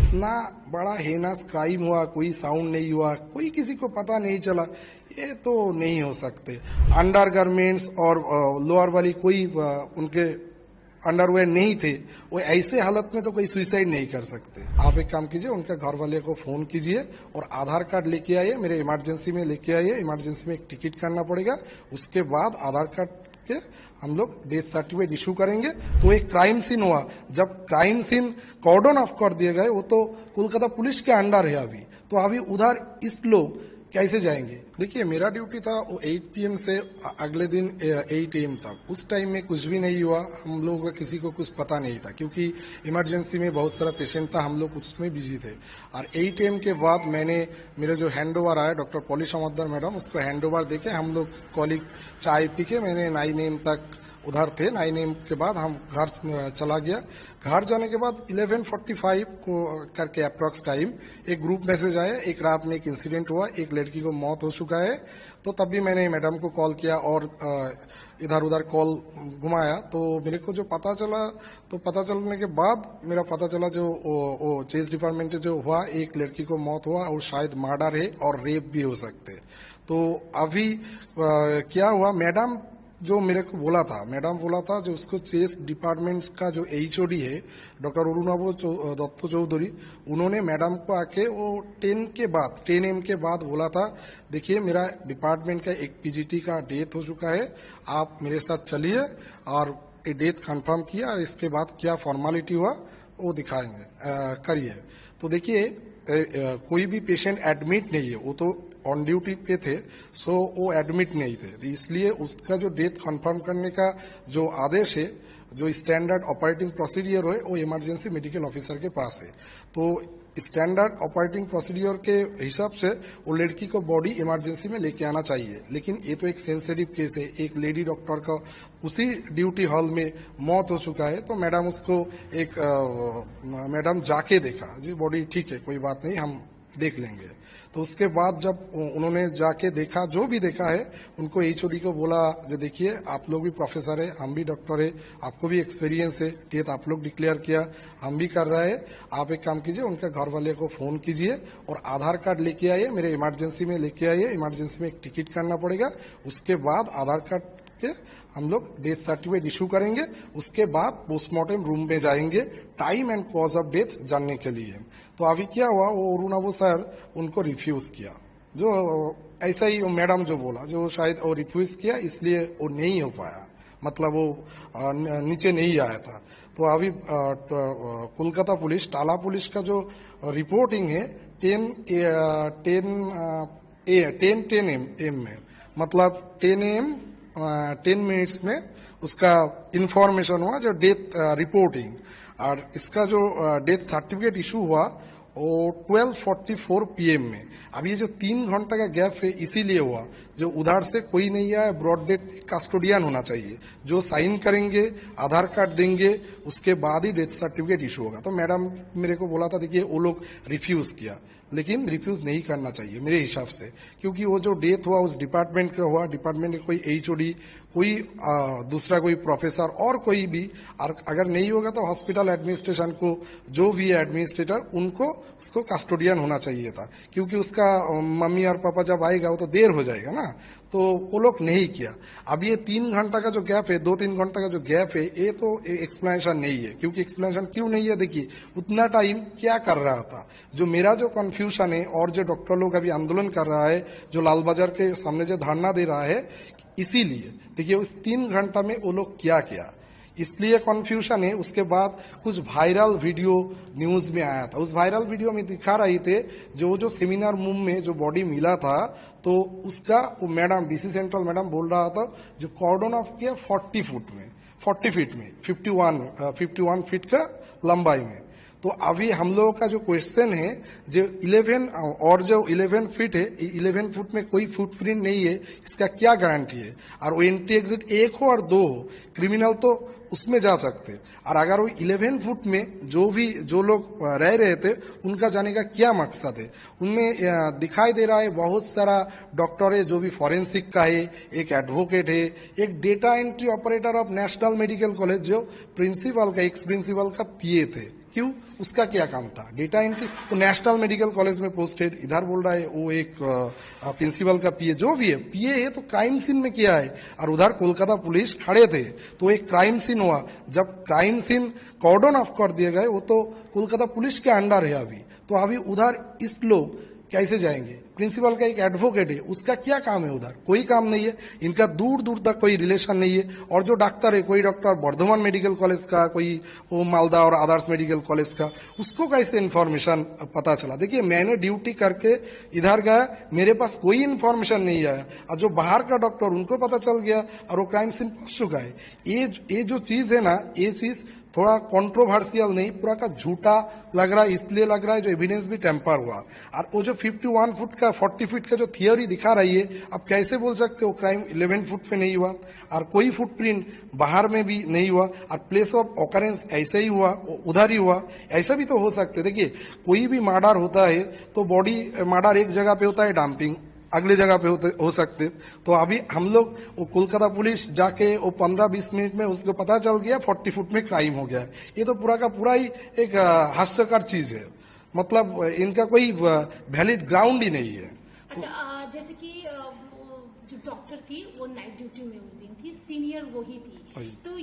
इतना बड़ा heinous crime हुआ, कोई साउंड नहीं हुआ, कोई किसी को पता नहीं चला, ये तो नहीं हो सकते। अंडरगारमेंट्स और लोअर वाली कोई उनके अंडरवेयर नहीं थे, वो ऐसे हालत में तो कोई सुसाइड नहीं कर सकते। आप एक काम कीजिए, उनके घर वाले को फोन कीजिए और आधार कार्ड लेके आइए, मेरे इमरजेंसी में लेके आइए। इमरजेंसी में एक टिकट करना पड़ेगा, उसके बाद आधार कार्ड के हम लोग डेथ सर्टिफिकेट इशू करेंगे। तो एक क्राइम सीन हुआ, जब क्राइम सीन कॉर्डन ऑफ कर दिए गए, वो तो कोलकाता पुलिस के अंडर है अभी, तो अभी उधर इस लोग कैसे जाएंगे? देखिए, मेरा ड्यूटी था वो 8 PM से अगले दिन 8 AM तक। उस टाइम में कुछ भी नहीं हुआ, हम लोग को किसी को कुछ पता नहीं था, क्योंकि इमरजेंसी में बहुत सारा पेशेंट था, हम लोग उसमें बिजी थे। और 8 AM के बाद मैंने मेरे जो हैंड ओवर आया डॉक्टर पॉली समद्दर मैडम, उसको हैंड ओवर देके हम लोग कॉलिग चाय पी के मैंने 9 AM तक उधर थे। 9 AM के बाद हम घर चला गया। घर जाने के बाद 11:45 को करके अप्रॉक्स टाइम एक ग्रुप मैसेज आया, एक रात में एक इंसिडेंट हुआ, एक लड़की को मौत हो चुका है। तो तभी मैंने मैडम को कॉल किया और इधर उधर कॉल घुमाया, तो मेरे को जो पता चला, तो पता चलने के बाद मेरा पता चला जो वो चेस डिपार्टमेंट जो हुआ, एक लड़की को मौत हुआ और शायद मर्डर है और रेप भी हो सकते। तो अभी क्या हुआ, मैडम जो मेरे को बोला था, मैडम बोला था जो उसको चेस डिपार्टमेंट का जो HOD है डॉक्टर अरुणाभ दत्त चौधरी, उन्होंने मैडम को आके वो 10 AM के बाद बोला था, देखिए मेरा डिपार्टमेंट का एक PGT का डेथ हो चुका है, आप मेरे साथ चलिए और ये डेथ कंफर्म किया और इसके बाद क्या फॉर्मेलिटी हुआ वो दिखाएंगे, करिए। तो देखिए, कोई भी पेशेंट एडमिट नहीं है, वो तो ऑन ड्यूटी पे थे, सो वो एडमिट नहीं थे, तो इसलिए उसका जो डेथ कंफर्म करने का जो आदेश है, जो स्टैंडर्ड ऑपरेटिंग प्रोसीडियर है, वो इमरजेंसी मेडिकल ऑफिसर के पास है। तो स्टैंडर्ड ऑपरेटिंग प्रोसीडियर के हिसाब से वो लड़की को बॉडी इमरजेंसी में लेके आना चाहिए, लेकिन ये तो एक सेंसिटिव केस है। एक लेडी डॉक्टर का उसी ड्यूटी हॉल में मौत हो चुका है, तो मैडम उसको मैडम जाके देखा, जी बॉडी ठीक है, कोई बात नहीं, हम देख लेंगे। तो उसके बाद जब उन्होंने जाके देखा, जो भी देखा है, उनको HOD को बोला, जो देखिए आप लोग भी प्रोफेसर है, हम भी डॉक्टर है, आपको भी एक्सपीरियंस है, डेथ आप लोग डिक्लेयर किया, हम भी कर रहे हैं, आप एक काम कीजिए, उनके घर वाले को फोन कीजिए और आधार कार्ड लेके आइए, मेरे इमरजेंसी में लेके आइए। इमरजेंसी में एक टिकट करना पड़ेगा, उसके बाद आधार कार्ड के हम लोग डेथ सर्टिफिकेट इशू करेंगे। उसके बाद पोस्टमार्टम रूम में जाएंगे time and cause of death जानने के लिए। तो अभी क्या हुआ, वो अरुणाभ सर उनको रिफ्यूज किया, जो ऐसा ही वो मैडम जो बोला, जो शायद वो रिफ्यूज किया, इसलिए वो नहीं हो पाया, मतलब वो नीचे नहीं आया था। तो अभी कोलकाता पुलिस, टाला पुलिस का जो रिपोर्टिंग है 10 AM में, मतलब 10 AM 10 मिनट्स में उसका इंफॉर्मेशन हुआ, जो डेथ रिपोर्टिंग, और इसका जो डेथ सर्टिफिकेट इशू हुआ वो 12:44 PM में। अब ये जो 3 घंटा का गैप है, इसीलिए हुआ, जो उधर से कोई नहीं आया, ब्रॉड डेथ कस्टोडियन होना चाहिए, जो साइन करेंगे, आधार कार्ड देंगे, उसके बाद ही डेथ सर्टिफिकेट इशू होगा। तो मैडम मेरे को बोला था, देखिए वो लोग रिफ्यूज किया, लेकिन रिफ्यूज नहीं करना चाहिए मेरे हिसाब से, क्योंकि वो जो डेथ हुआ उस डिपार्टमेंट का हुआ, डिपार्टमेंट के कोई HOD, कोई दूसरा कोई प्रोफेसर और कोई भी, और अगर नहीं होगा तो हॉस्पिटल एडमिनिस्ट्रेशन को, जो भी है एडमिनिस्ट्रेटर, उनको उसको कस्टोडियन होना चाहिए था, क्योंकि उसका मम्मी और पापा जब आएगा वो तो देर हो जाएगा ना, तो वो लोग नहीं किया। अब ये 3 घंटा का जो गैप है, 2-3 घंटा का जो गैप है, ये तो एक्सप्लेनेशन नहीं है। क्योंकि एक्सप्लेनेशन क्यों नहीं है, देखिए उतना टाइम क्या कर रहा था, जो मेरा जो कंफ्यूजन है, और जो डॉक्टर लोग अभी आंदोलन कर रहा है, जो लाल बाजार के सामने जो धरना दे रहा है, इसीलिए देखिए उस 3 घंटा में वो लोग क्या किया, इसलिए कंफ्यूजन है। उसके बाद कुछ वायरल वीडियो न्यूज में आया था, उस वायरल वीडियो में दिखा रहे थे जो सेमिनार रूम में जो बॉडी मिला था, तो उसका वो मैडम DC सेंट्रल मैडम बोल रहा था, जो कॉर्डन ऑफ किया 40 फीट में 51 फीट का लंबाई में। तो अभी हम लोगों का जो क्वेश्चन है, जो 11 फीट है, 11 फुट में कोई फुटप्रिंट नहीं है, इसका क्या गारंटी है? और वो एंट्री एग्जिट 1 हो और 2 हो, क्रिमिनल तो उसमें जा सकते। और अगर वो 11 फुट में जो लोग रह रहे थे, उनका जाने का क्या मकसद है? उनमें दिखाई दे रहा है बहुत सारा डॉक्टर है, जो भी फॉरेंसिक का है, एक एडवोकेट है, एक data entry operator of national medical college, जो प्रिंसिपल का, एक्स प्रिंसिपल का PA थे, क्यों? उसका क्या काम था? Data entry. वो नेशनल मेडिकल कॉलेज में पोस्टेड, इधर बोल रहा है वो एक प्रिंसिपल का पीए, जो भी है पीए है, तो क्राइम सीन में किया है। और उधर कोलकाता पुलिस खड़े थे, तो एक क्राइम सीन हुआ। जब क्राइम सीन कॉर्डन ऑफ कर दिए गए, वो तो कोलकाता पुलिस के अंडर है अभी, तो अभी उधर इस लोग कैसे जाएंगे? प्रिंसिपल का एक एडवोकेट है, उसका क्या काम है? उधर कोई काम नहीं है, इनका दूर दूर तक कोई रिलेशन नहीं है। और जो डॉक्टर है, कोई डॉक्टर बर्धमान मेडिकल कॉलेज का, कोई वो मालदा और आदर्श मेडिकल कॉलेज का, उसको कैसे इन्फॉर्मेशन पता चला? देखिए, मैंने ड्यूटी करके इधर गया, मेरे पास कोई इन्फॉर्मेशन नहीं आया, और जो बाहर का डॉक्टर, उनको पता चल गया और वो क्राइम सीन पहुंच चुका है। ये जो चीज है ना, ये चीज थोड़ा कंट्रोवर्शियल नहीं, पूरा का झूठा लग रहा है, इसलिए लग रहा है जो एविडेंस भी टेम्पर हुआ। और वो जो 51 फुट का 40 फीट का जो थियोरी दिखा रही है, अब कैसे बोल सकते हो क्राइम 11 फुट पे नहीं हुआ? और कोई फुटप्रिंट बाहर में भी नहीं हुआ, और प्लेस ऑफ ऑकरेंस ऐसे ही हुआ, उधर ही हुआ, ऐसा भी तो हो सकते। देखिए, कोई भी मर्डर होता है तो बॉडी मर्डर एक जगह पे होता है, डंपिंग अगले जगह पे हो सकते। तो अभी हम लोग वो कोलकाता पुलिस जाके वो 15-20 मिनट में उसको पता चल गया 40 फुट में क्राइम हो गया है। ये तो पूरा का पूरा ही एक हास्यकर चीज है, मतलब इनका कोई वैलिड ग्राउंड ही नहीं है। अच्छा, जैसे कि वो जो डॉक्टर थी वो नाइट ड्यूटी में उस दिन थी, सीनियर वही थी, तो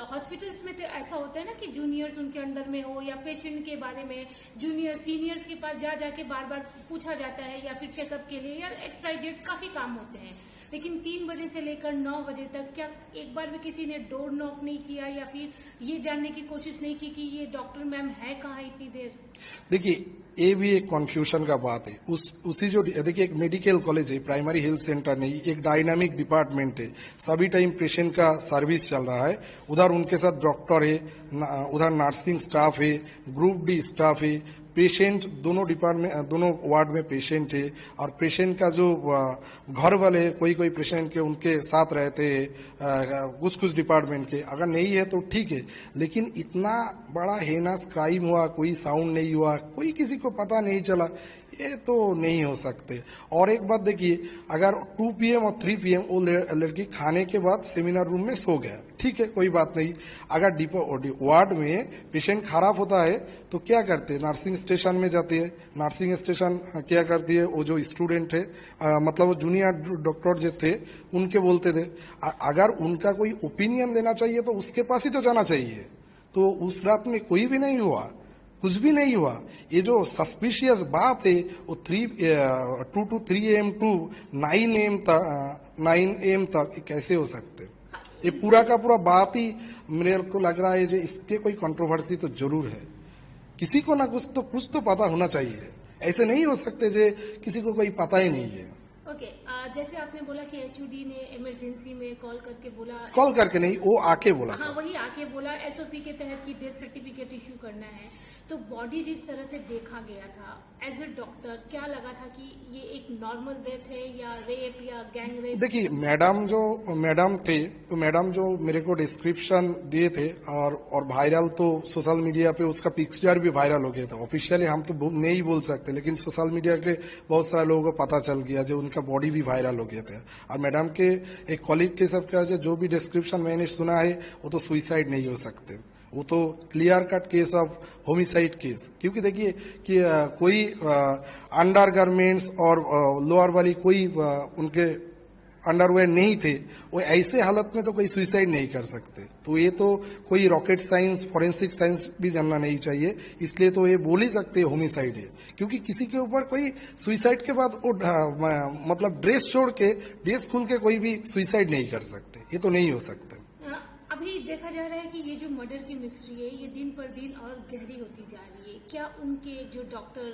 हॉस्पिटल्स में तो ऐसा होता है ना कि जूनियर्स उनके अंडर में हो, या पेशेंट के बारे में जूनियर सीनियर्स के पास जा जाके बार बार पूछा जाता है, या फिर चेकअप के लिए, या एक्सराइजेड काफी काम होते हैं। लेकिन 3 बजे से लेकर 9 बजे तक क्या एक बार भी किसी ने डोर नॉक नहीं किया, या फिर ये जानने की कोशिश नहीं की कि ये डॉक्टर मैम है कहाँ इतनी देर? देखिए, ये भी एक कंफ्यूजन का बात है। उसी जो देखिए, एक मेडिकल कॉलेज है, प्राइमरी हेल्थ सेंटर नहीं, एक डायनामिक डिपार्टमेंट है, सभी टाइम पेशेंट का सर्विस चल रहा है। उधर उनके साथ डॉक्टर है, उधर नर्सिंग स्टाफ है, ग्रुप डी स्टाफ है, पेशेंट दोनों डिपार्टमेंट, दोनों वार्ड में पेशेंट है, और पेशेंट का जो घर वाले, कोई कोई पेशेंट के उनके साथ रहते हैं, कुछ कुछ डिपार्टमेंट के। अगर नहीं है तो ठीक है, लेकिन इतना बड़ा हेनस क्राइम हुआ, कोई साउंड नहीं हुआ, कोई किसी को पता नहीं चला, ये तो नहीं हो सकते। और एक बात देखिए, अगर 2 PM और 3 PM वो लड़की खाने के बाद सेमिनार रूम में सो गया, ठीक है, कोई बात नहीं। अगर वार्ड में पेशेंट खराब होता है तो क्या करते हैं? नर्सिंग स्टेशन में जाती है। नर्सिंग स्टेशन क्या करती है? वो जो स्टूडेंट है, मतलब वो जूनियर डॉक्टर जो थे, उनके बोलते थे। अगर उनका कोई ओपिनियन लेना चाहिए तो उसके पास ही तो जाना चाहिए। तो उस रात में कोई भी नहीं हुआ, कुछ भी नहीं हुआ। ये जो सस्पिशियस बात है, वो 2 to 3 AM टू 9 AM तक कैसे हो सकते? ये पूरा का पूरा बात ही मेरे को लग रहा है जो इसके कोई कंट्रोवर्सी तो जरूर है। किसी को ना कुछ तो पता होना चाहिए। ऐसे नहीं हो सकते जो किसी को कोई पता ही नहीं है। ओके, जैसे आपने बोला कि HOD ने इमरजेंसी में कॉल करके बोला, कॉल करके नहीं, वो आके बोला। हाँ, वही आके बोला SOP के तहत की डेथ सर्टिफिकेट इश्यू करना है। तो बॉडी जिस तरह से देखा गया था, एज ए डॉक्टर क्या लगा था कि ये एक नॉर्मल डेथ है या रेप या गैंग रेप? देखिए, मैडम थे, तो मैडम जो मेरे को डिस्क्रिप्शन दिए थे, और वायरल तो सोशल मीडिया पे उसका पिक्चर भी वायरल हो गया था। ऑफिशियली हम तो नहीं बोल सकते, लेकिन सोशल मीडिया के बहुत सारे लोगों को पता चल गया, जो उनका बॉडी भी वायरल हो गया था। और मैडम के एक कॉलीग के सबका जो भी डिस्क्रिप्शन मैंने सुना है, वो तो सुइसाइड नहीं हो सकते, वो तो clear cut case of homicide case. क्योंकि देखिए कि कोई अंडर गारमेंट्स और लोअर वाली कोई उनके अंडरवेयर नहीं थे, वो ऐसे हालत में तो कोई सुइसाइड नहीं कर सकते। तो ये तो कोई रॉकेट साइंस, फॉरेंसिक साइंस भी जानना नहीं चाहिए, इसलिए तो ये बोल ही सकते हैं होमिसाइड है। क्योंकि किसी के ऊपर कोई सुइसाइड के बाद वो मतलब ड्रेस छोड़ के, ड्रेस खुल के कोई भी सुइसाइड नहीं कर सकते, ये तो नहीं हो सकता। अभी देखा जा रहा है कि ये जो मर्डर की मिस्ट्री है, ये दिन पर दिन और गहरी होती जा रही है। क्या उनके जो डॉक्टर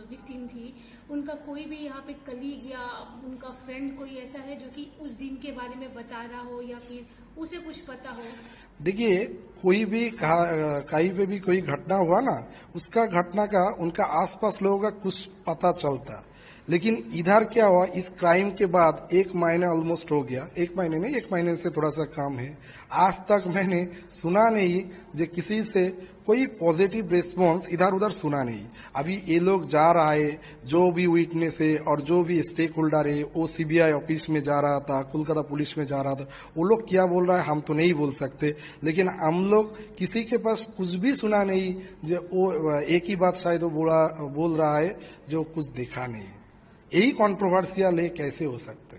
विक्टिम थी, उनका कोई भी यहाँ पे कलीग या उनका फ्रेंड कोई ऐसा है जो कि उस दिन के बारे में बता रहा हो, या फिर उसे कुछ पता हो? देखिए, कोई भी कहीं पे भी कोई घटना हुआ ना, उसका घटना का उनका आसपास लोगों का कुछ पता चलता। लेकिन इधर क्या हुआ, इस क्राइम के बाद 1 महीना ऑलमोस्ट हो गया, 1 महीने नहीं, 1 महीने से थोड़ा सा कम है। आज तक मैंने सुना नहीं जो किसी से कोई पॉजिटिव रिस्पॉन्स इधर उधर सुना नहीं। अभी ये लोग जा रहा है, जो भी विटनेस है और जो भी स्टेक होल्डर है वो सीबीआई ऑफिस में जा रहा था, कोलकाता पुलिस में जा रहा था, वो लोग क्या बोल रहा है हम तो नहीं बोल सकते, लेकिन हम लोग किसी के पास कुछ भी सुना नहीं। जो वो एक ही बात शायद वो बोल रहा है जो कुछ देखा नहीं। यही कॉन्ट्रोवर्सियल है, कैसे हो सकता।